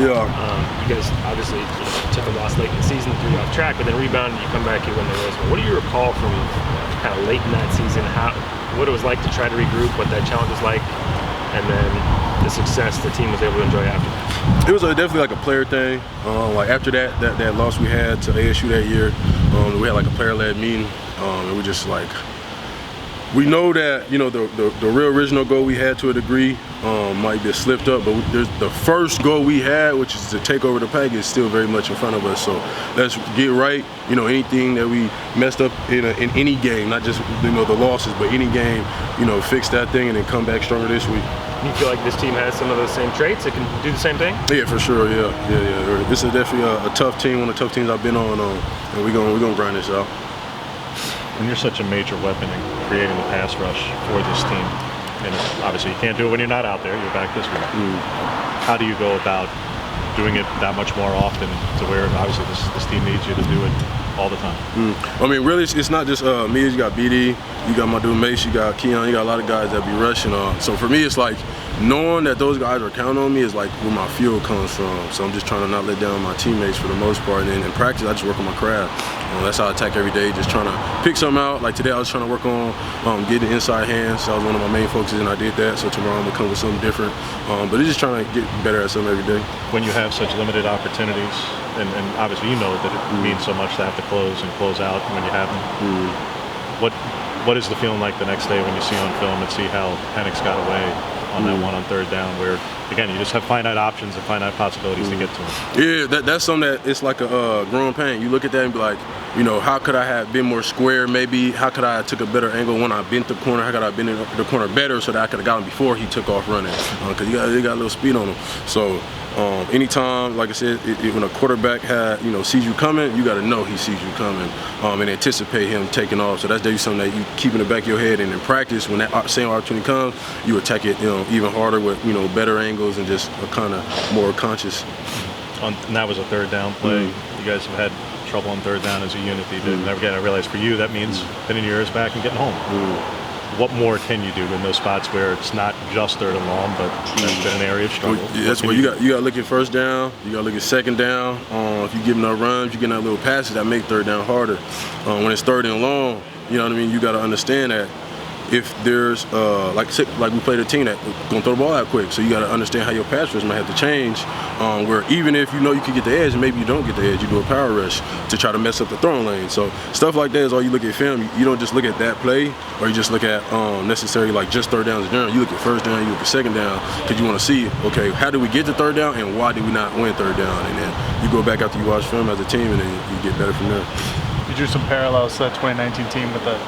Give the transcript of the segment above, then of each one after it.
Yeah. You guys obviously took a loss late in the season, threw you off track, but then rebounded. You come back, you win the race. What do you recall from kind of late in that season? What it was like to try to regroup, what that challenge was like, and then the success the team was able to enjoy after that? It was definitely like a player thing. Like after that loss we had to ASU that year, we had like a player-led meeting, and we just like, we know that, you know, the real original goal we had to a degree might be slipped up, but the first goal we had, which is to take over the pack, is still very much in front of us. So let's get right. You know, anything that we messed up in any game, not just, you know, the losses, but any game, you know, fix that thing and then come back stronger this week. You feel like this team has some of those same traits that can do the same thing? Yeah, for sure. Yeah. This is definitely a tough team, one of the tough teams I've been on, and we're gonna grind this out. When you're such a major weapon in creating the pass rush for this team, and obviously you can't do it when you're not out there, you're back this week. How do you go about doing it that much more often to where obviously this team needs you to do it all the time? I mean, really, it's not just me. You got BD, you got my dude Mace, you got Keon, you got a lot of guys that be rushing. So for me, it's like knowing that those guys are counting on me is like where my fuel comes from. So I'm just trying to not let down my teammates for the most part. And then in practice, I just work on my craft. That's how I attack every day, just trying to pick something out. Like today, I was trying to work on getting inside hands. That was one of my main focuses, and I did that. So tomorrow, I'm gonna come with something different. But it's just trying to get better at something every day. When you have such limited opportunities, and obviously you know that it means so much to have to close and close out when you have them. What is the feeling like the next day when you see on film and see how Penix got away on that one on third down, where again you just have finite options and finite possibilities to get to him? Yeah, that's something that it's like a growing pain. You look at that and be like, you know, how could I have been more square? Maybe how could I have took a better angle when I bent the corner? How could I have been in the corner better so that I could have got him before he took off running? Because he got a little speed on him. So anytime, like I said, when a quarterback sees you coming, you got to know he sees you coming and anticipate him taking off. So that's definitely something that you keep in the back of your head. And in practice, when that same opportunity comes, you attack it, even harder with better angles and just kind of more conscious. And that was a third down play. You guys have had trouble on third down as a unit. Again, I realize for you that means pinning your ears back and getting home. What more can you do in those spots where it's not just third and long, but that's been an area of struggle? That's where you got to look at first down. You got to look at second down. If you give enough runs, you get enough little passes that make third down harder. When it's third and long, you know what I mean. You got to understand that if there's like we played a team that gonna throw the ball out quick, so you got to understand how your pass rush might have to change. Where even if you know you can get the edge, and maybe you don't get the edge, you do a power rush to try to mess up the throwing lane. So stuff like that is all you look at film. You don't just look at that play, or you just look at necessarily like just third downs in general. You look at first down, you look at second down, because you want to see, okay, how did we get to third down, and why did we not win third down? And then you go back after you watch film as a team, and then you get better from there. You drew some parallels to that 2019 team with the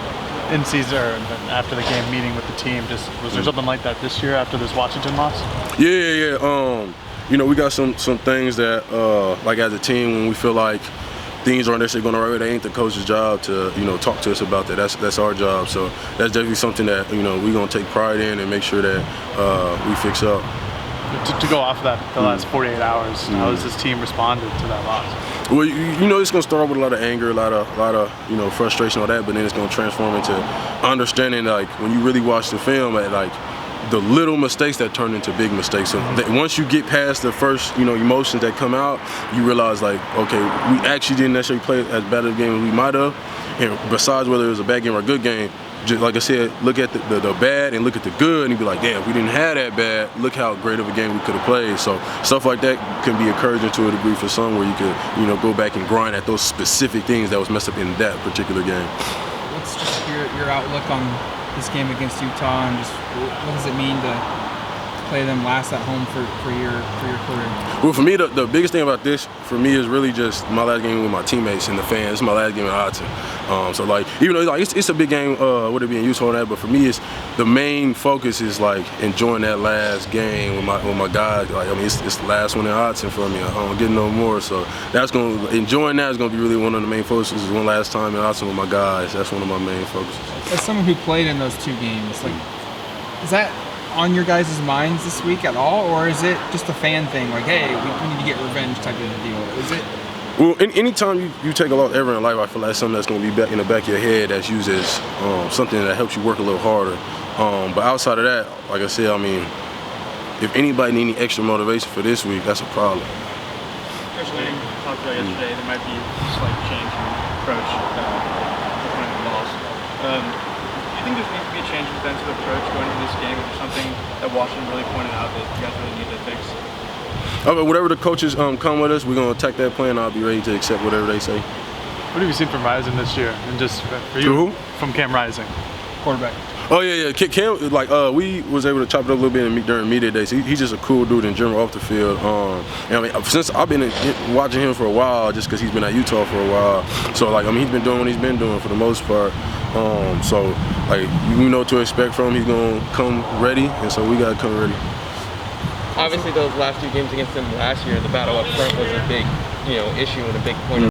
in-season and after the game meeting with the team. Was there something like that this year after this Washington loss? Yeah. We got some things that, like as a team, when we feel like things aren't necessarily going the right way, that ain't the coach's job to, talk to us about that. That's our job. So that's definitely something that, we're going to take pride in and make sure that we fix up. To go off of that, the last 48 hours, how has this team responded to that loss? Well, it's going to start with a lot of anger, a lot of frustration, all that, but then it's going to transform into understanding, like, when you really watch the film, like, the little mistakes that turn into big mistakes. So once you get past the first, emotions that come out, you realize, like, okay, we actually didn't necessarily play as bad a game as we might have. And besides whether it was a bad game or a good game, just like I said, look at the bad and look at the good, and you be like, damn, if we didn't have that bad, look how great of a game we could have played. So stuff like that can be encouraging to a degree for some, where you could, go back and grind at those specific things that was messed up in that particular game. What's just your outlook on this game against Utah, and just what does it mean to play them last at home for your career? Well, for me, the biggest thing about this for me is really just my last game with my teammates and the fans. It's my last game at Autzen. So like, even though it's a big game, would it be in Utah and that, but for me, it's the main focus is like enjoying that last game with my guys. Like, I mean, it's the last one in Autzen for me. I don't get no more. So enjoying that is gonna be really one of the main focuses. One last time in Autzen with my guys. That's one of my main focuses. As someone who played in those two games, like, is that on your guys' minds this week at all, or is it just a fan thing, like, hey, we need to get revenge type of a deal? Is it? Well, anytime you take a loss ever in life, I feel like something that's going to be back in the back of your head that's used as something that helps you work a little harder. But outside of that, like I said, I mean, if anybody need any extra motivation for this week, that's a problem. Coach Lanning talked about yesterday there might be a slight change in approach with the loss. Do you think there needs to be a change in defensive approach going into this game? Is there something that Washington really pointed out that you guys really need to fix? Okay, whatever the coaches come with us, we're going to attack that plan. I'll be ready to accept whatever they say. What have you seen from Rising this year? And just for you, Who? from Cam Rising, Quarterback. Oh yeah. Cam, like we was able to chop it up a little bit during media days. He's just a cool dude in general off the field. And I mean, since I've been watching him for a while, just because he's been at Utah for a while. So like, I mean, he's been doing what he's been doing for the most part. So like, we know what to expect from him. He's gonna come ready, and so we gotta come ready. Obviously, those last 2 games against them last year, the battle up front was a big, issue and a big point.